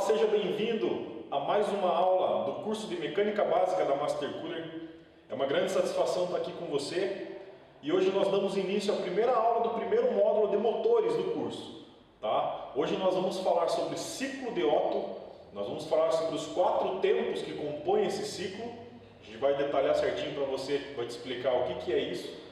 seja bem-vindo a mais uma aula do curso de Mecânica Básica da Master Cooler. É uma grande satisfação estar aqui com você e hoje nós damos início à primeira aula do primeiro módulo de motores do curso. Tá? Hoje nós vamos falar sobre ciclo de Otto, nós vamos falar sobre os 4 tempos que compõem esse ciclo. A gente vai detalhar certinho para você, vai te explicar o que é isso.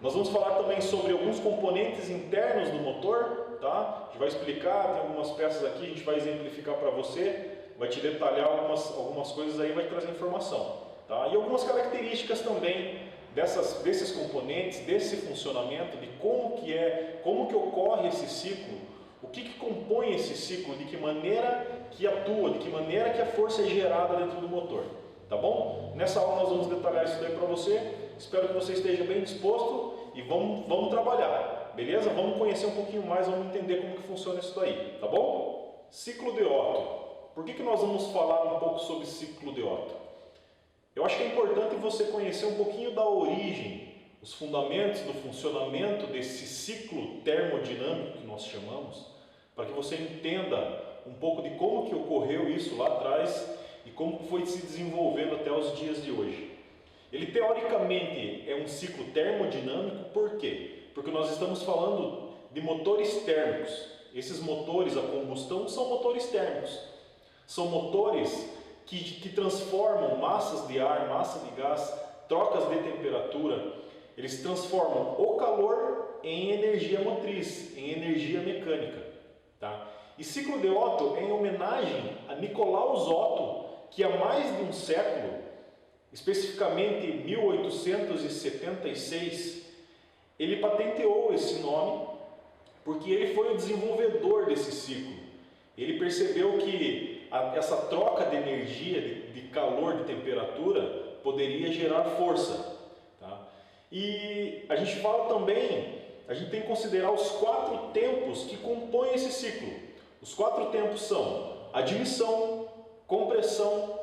Nós vamos falar também sobre alguns componentes internos do motor, tá? A gente vai explicar, tem algumas peças aqui, a gente vai exemplificar para você, vai te detalhar algumas coisas aí, vai trazer informação, tá? E algumas características também desses componentes, desse funcionamento, de como que ocorre esse ciclo, o que compõe esse ciclo, de que maneira que atua, de que maneira que a força é gerada dentro do motor, tá bom? Nessa aula nós vamos detalhar isso daí para você. Espero que você esteja bem disposto e vamos trabalhar, beleza? Vamos conhecer um pouquinho mais, vamos entender como que funciona isso daí, tá bom? Ciclo de Otto. Por que nós vamos falar um pouco sobre ciclo de Otto? Eu acho que é importante você conhecer um pouquinho da origem, os fundamentos do funcionamento desse ciclo termodinâmico que nós chamamos, para que você entenda um pouco de como que ocorreu isso lá atrás e como foi se desenvolvendo até os dias de hoje. Ele teoricamente é um ciclo termodinâmico, por quê? Porque nós estamos falando de motores térmicos. Esses motores a combustão são motores térmicos. São motores que transformam massas de ar, massa de gás, trocas de temperatura. Eles transformam o calor em energia motriz, em energia mecânica. Tá? E ciclo de Otto é em homenagem a Nicolaus Otto, que há mais de um século, especificamente em 1876, ele patenteou esse nome porque ele foi o desenvolvedor desse ciclo. Ele percebeu que essa troca de energia, de calor, de temperatura, poderia gerar força. Tá? E a gente fala também, a gente tem que considerar os 4 tempos que compõem esse ciclo. Os 4 tempos são admissão, compressão,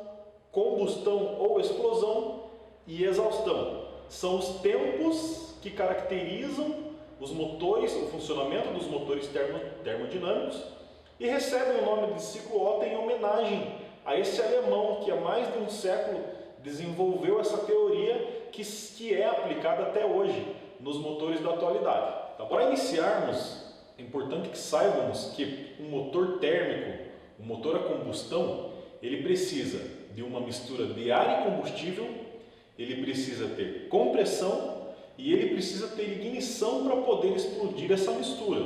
combustão ou explosão e exaustão. São os tempos que caracterizam os motores, o funcionamento dos motores termodinâmicos, e recebem o nome de ciclo Otto em homenagem a esse alemão que há mais de um século desenvolveu essa teoria que é aplicada até hoje nos motores da atualidade. Então, para iniciarmos, é importante que saibamos que um motor térmico, um motor a combustão, ele precisa de uma mistura de ar e combustível, ele precisa ter compressão e ele precisa ter ignição para poder explodir essa mistura.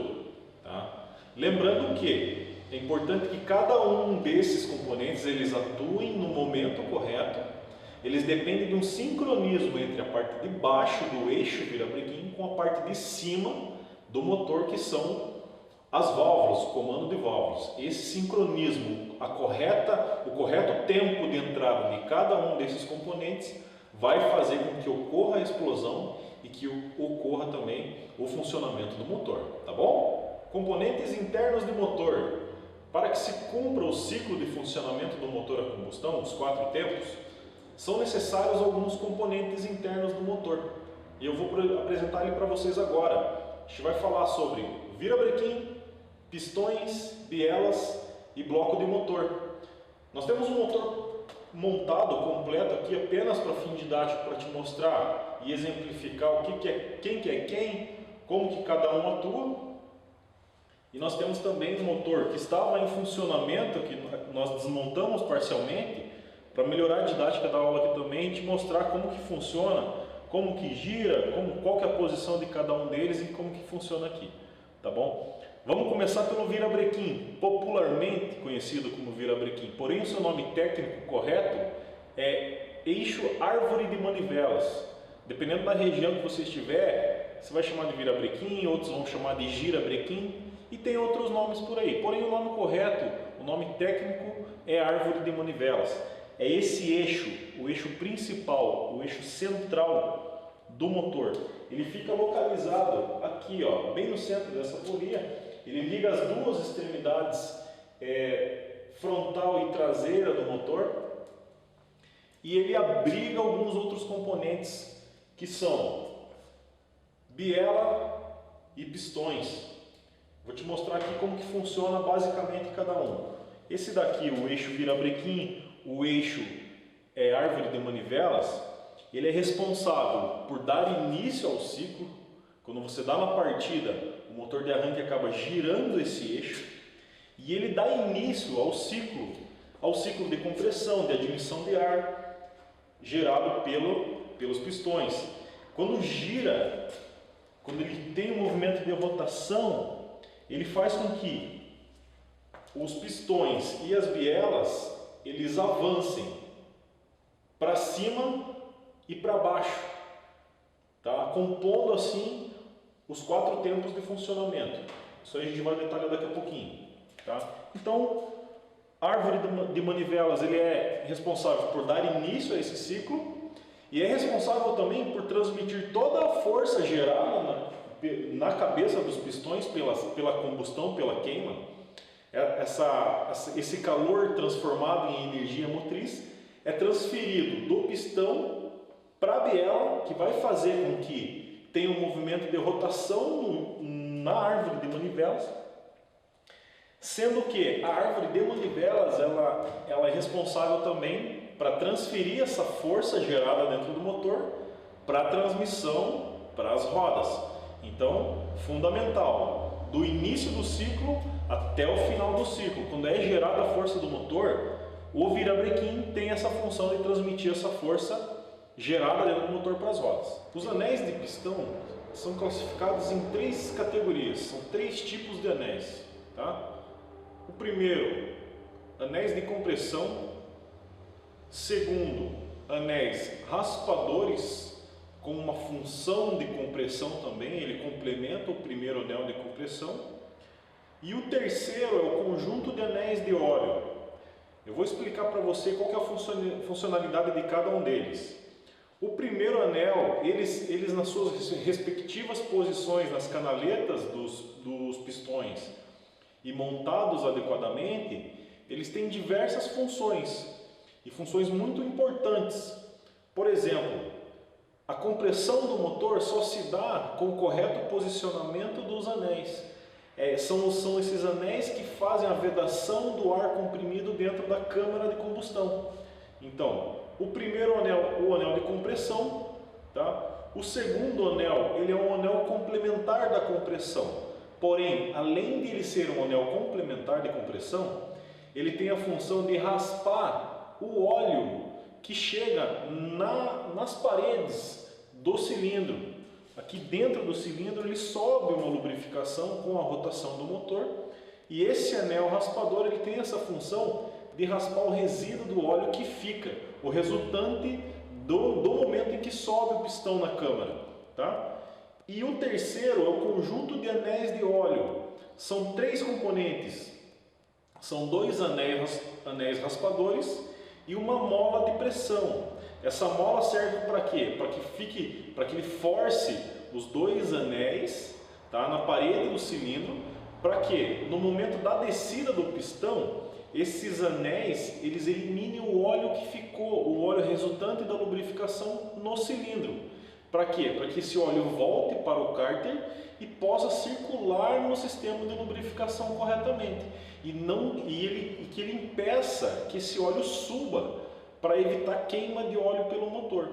Tá? Lembrando que é importante que cada um desses componentes eles atuem no momento correto, eles dependem de um sincronismo entre a parte de baixo do eixo virabrequim com a parte de cima do motor, que são as válvulas, o comando de válvulas. Esse sincronismo, o correto tempo de entrada de cada um desses componentes vai fazer com que ocorra a explosão e que ocorra também o funcionamento do motor, tá bom? Componentes internos de motor. Para que se cumpra o ciclo de funcionamento do motor a combustão, os 4 tempos, são necessários alguns componentes internos do motor. E eu vou apresentar ele para vocês agora. A gente vai falar sobre virabrequim, pistões, bielas e bloco de motor. Nós temos um motor montado completo aqui apenas para fim didático, para te mostrar e exemplificar o que é quem, como que cada um atua. E nós temos também um motor que estava em funcionamento, que nós desmontamos parcialmente, para melhorar a didática da aula aqui também e te mostrar como que funciona, como que gira, qual que é a posição de cada um deles e como que funciona aqui, tá bom? Vamos começar pelo virabrequim, popularmente conhecido como virabrequim, porém o seu nome técnico correto é eixo árvore de manivelas. Dependendo da região que você estiver, você vai chamar de virabrequim, outros vão chamar de girabrequim e tem outros nomes por aí. Porém o nome correto, o nome técnico é árvore de manivelas. É esse eixo, o eixo principal, o eixo central do motor. Ele fica localizado aqui, ó, bem no centro dessa polia. Ele liga as duas extremidades frontal e traseira do motor e ele abriga alguns outros componentes que são biela e pistões. Vou te mostrar aqui como que funciona basicamente cada um. esse daqui, o eixo virabrequim, o eixo árvore de manivelas, ele é responsável por dar início ao ciclo. Quando você dá uma partida, o motor de arranque acaba girando esse eixo e ele dá início ao ciclo de compressão, de admissão de ar, gerado pelos pistões. Quando gira, quando ele tem um movimento de rotação, ele faz com que os pistões e as bielas eles avancem para cima e para baixo, tá? Compondo assim os 4 tempos de funcionamento. Isso aí a gente vai detalhar daqui a pouquinho, tá? Então, a árvore de manivelas ele é responsável por dar início a esse ciclo e é responsável também por transmitir toda a força gerada na cabeça dos pistões pela combustão, pela queima. Esse calor transformado em energia motriz é transferido do pistão para a biela, que vai fazer com que tenha um movimento de rotação na árvore de manivelas, sendo que a árvore de manivelas ela é responsável também para transferir essa força gerada dentro do motor para a transmissão para as rodas. Então, fundamental, do início do ciclo até o final do ciclo, quando é gerada a força do motor, o virabrequim tem essa função de transmitir essa força gerada dentro do motor para as rodas. Os anéis de pistão são classificados em 3 categorias, são 3 tipos de anéis, tá? O primeiro, anéis de compressão. Segundo, anéis raspadores, com uma função de compressão também, ele complementa o primeiro anel de compressão. E o terceiro é o conjunto de anéis de óleo. Eu vou explicar para você qual que é a funcionalidade de cada um deles. O primeiro anel, eles nas suas respectivas posições nas canaletas dos pistões e montados adequadamente, eles têm diversas funções e funções muito importantes. Por exemplo, a compressão do motor só se dá com o correto posicionamento dos anéis. São esses anéis que fazem a vedação do ar comprimido dentro da câmara de combustão. Então, o primeiro anel, o anel de compressão, tá? O segundo anel, ele é um anel complementar da compressão. Porém, além de ele ser um anel complementar de compressão, ele tem a função de raspar o óleo que chega nas paredes do cilindro. Aqui dentro do cilindro ele sobe uma lubrificação com a rotação do motor e esse anel raspador ele tem essa função de raspar o resíduo do óleo que fica, o resultante do momento em que sobe o pistão na câmara, tá? E o terceiro é o conjunto de anéis de óleo. São 3 componentes, são 2 anéis raspadores e uma mola de pressão. Essa mola serve para quê? Para que ele force os 2 anéis, tá, na parede do cilindro, para que no momento da descida do pistão, esses anéis eles eliminem o óleo que ficou, o óleo resultante da lubrificação no cilindro. Para quê? Para que esse óleo volte para o cárter e possa circular no sistema de lubrificação corretamente e que ele impeça que esse óleo suba para evitar queima de óleo pelo motor,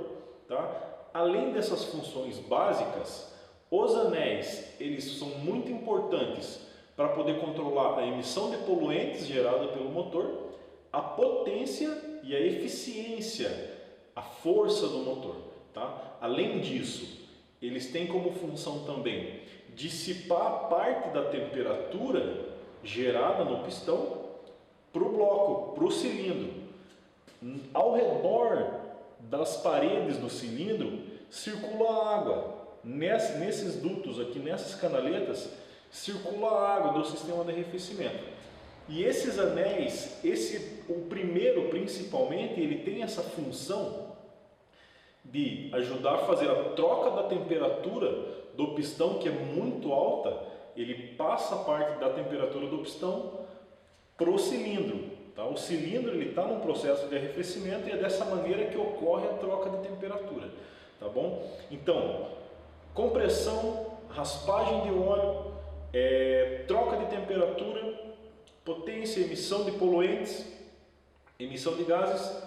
tá? Além dessas funções básicas, os anéis eles são muito importantes para poder controlar a emissão de poluentes gerada pelo motor, a potência e a eficiência, a força do motor, tá? Além disso, eles têm como função também dissipar parte da temperatura gerada no pistão para o bloco, para o cilindro. Ao redor das paredes do cilindro circula água. Nesses dutos aqui, nessas canaletas, circula a água do sistema de arrefecimento. E esses anéis, o primeiro principalmente, ele tem essa função de ajudar a fazer a troca da temperatura do pistão, que é muito alta, ele passa a parte da temperatura do pistão para o cilindro. Tá? O cilindro está num processo de arrefecimento e é dessa maneira que ocorre a troca de temperatura. Tá bom? Então, compressão, raspagem de óleo, troca de temperatura potência, emissão de poluentes, emissão de gases,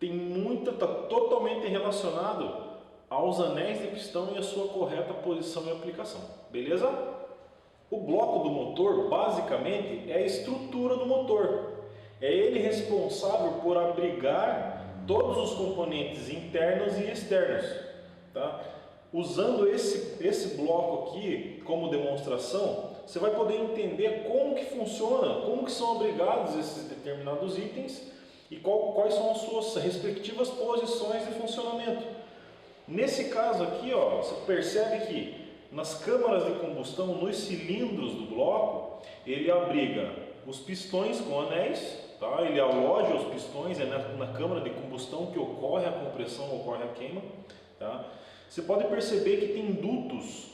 está totalmente relacionado aos anéis de pistão e a sua correta posição e aplicação, beleza? O bloco do motor, basicamente, é a estrutura do motor. É ele responsável por abrigar todos os componentes internos e externos, tá? Usando esse bloco aqui como demonstração, você vai poder entender como que funciona, como que são abrigados esses determinados itens e quais são as suas respectivas posições de funcionamento. Nesse caso aqui, ó, você percebe que nas câmaras de combustão, nos cilindros do bloco, ele abriga os pistões com anéis, tá? Ele aloja os pistões, é na câmara de combustão que ocorre a compressão, ocorre a queima, tá? Você pode perceber que tem dutos,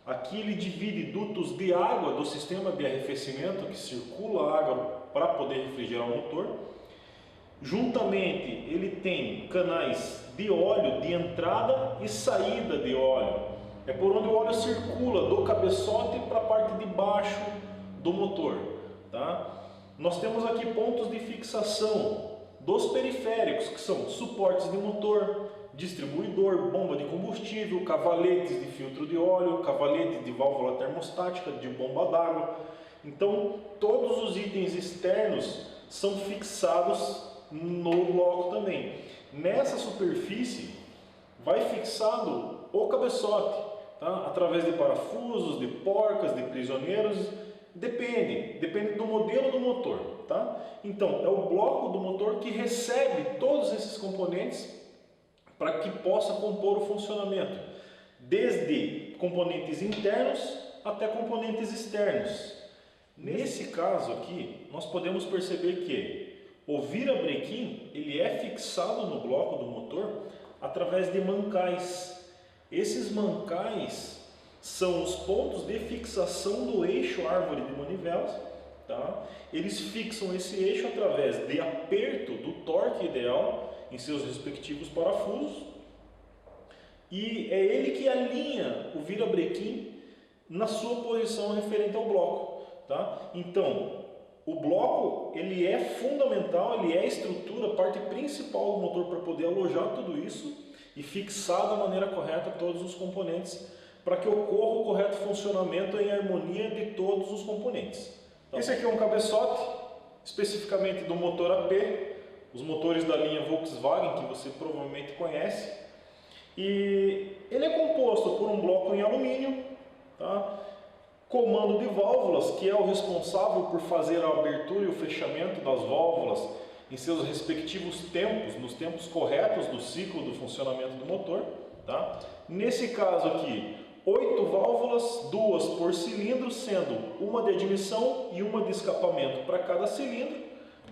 aqui ele divide dutos de água do sistema de arrefecimento, que circula a água para poder refrigerar o motor. Juntamente ele tem canais de óleo de entrada e saída de óleo. É por onde o óleo circula do cabeçote para a parte de baixo do motor, tá? Nós temos aqui pontos de fixação dos periféricos, que são suportes de motor, distribuidor, bomba de combustível, cavaletes de filtro de óleo, cavalete de válvula termostática, de bomba d'água. Então, todos os itens externos são fixados no bloco também. Nessa superfície vai fixado o cabeçote, tá? Através de parafusos, de porcas, de prisioneiros, depende do modelo do motor, tá? Então é o bloco do motor que recebe todos esses componentes para que possa compor o funcionamento, desde componentes internos até componentes externos. Nesse caso aqui, nós podemos perceber que o virabrequim ele é fixado no bloco do motor através de mancais. Esses mancais são os pontos de fixação do eixo árvore de manivelas, tá? Eles fixam esse eixo através de aperto do torque ideal em seus respectivos parafusos, e é ele que alinha o virabrequim na sua posição referente ao bloco, tá? Então, o bloco ele é fundamental, ele é a estrutura, a parte principal do motor para poder alojar tudo isso e fixar da maneira correta todos os componentes para que ocorra o correto funcionamento em harmonia de todos os componentes. Então, esse aqui é um cabeçote, especificamente do motor AP, os motores da linha Volkswagen, que você provavelmente conhece. E ele é composto por um bloco em alumínio, tá? Comando de válvulas, que é o responsável por fazer a abertura e o fechamento das válvulas em seus respectivos tempos, nos tempos corretos do ciclo do funcionamento do motor, tá? Nesse caso aqui, 8 válvulas, 2 por cilindro, sendo uma de admissão e uma de escapamento para cada cilindro,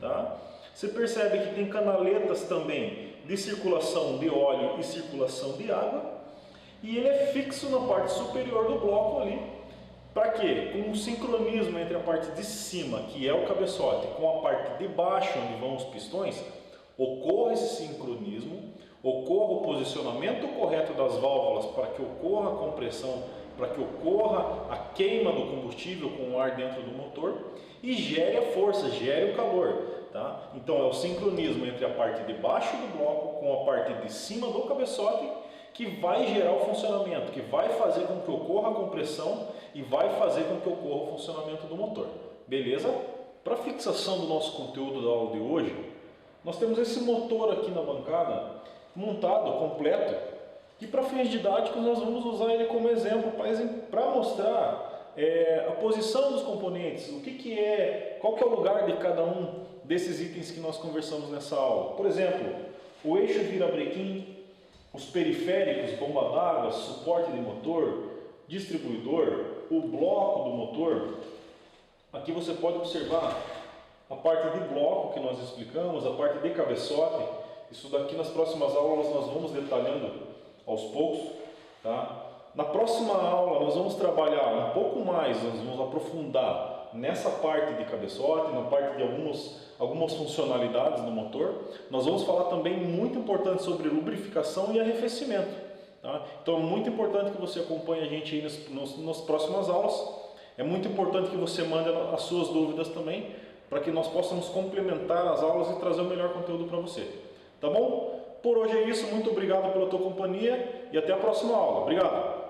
tá? Você percebe que tem canaletas também de circulação de óleo e circulação de água, e ele é fixo na parte superior do bloco ali. Para quê? Com um sincronismo entre a parte de cima, que é o cabeçote, com a parte de baixo, onde vão os pistões, ocorra esse sincronismo, ocorra o posicionamento correto das válvulas para que ocorra a compressão, para que ocorra a queima do combustível com o ar dentro do motor e gere a força, gere o calor, tá? Então é o sincronismo entre a parte de baixo do bloco com a parte de cima do cabeçote que vai gerar o funcionamento, que vai fazer com que ocorra a compressão e vai fazer com que ocorra o funcionamento do motor. Beleza? Para fixação do nosso conteúdo da aula de hoje, nós temos esse motor aqui na bancada, montado, completo, e para fins didáticos nós vamos usar ele como exemplo para mostrar a posição dos componentes, qual que é o lugar de cada um desses itens que nós conversamos nessa aula. Por exemplo, o eixo virabrequim, os periféricos, bomba d'água, suporte de motor, distribuidor, o bloco do motor. Aqui você pode observar a parte de bloco que nós explicamos, a parte de cabeçote. Isso daqui nas próximas aulas nós vamos detalhando aos poucos, tá? Na próxima aula nós vamos trabalhar um pouco mais, nós vamos aprofundar nessa parte de cabeçote, na parte de algumas funcionalidades do motor. Nós vamos falar também muito importante sobre lubrificação e arrefecimento, tá? Então é muito importante que você acompanhe a gente aí nas próximas aulas. É muito importante que você mande as suas dúvidas também, para que nós possamos complementar as aulas e trazer o melhor conteúdo para você. Tá bom? Por hoje é isso, muito obrigado pela tua companhia e até a próxima aula. Obrigado!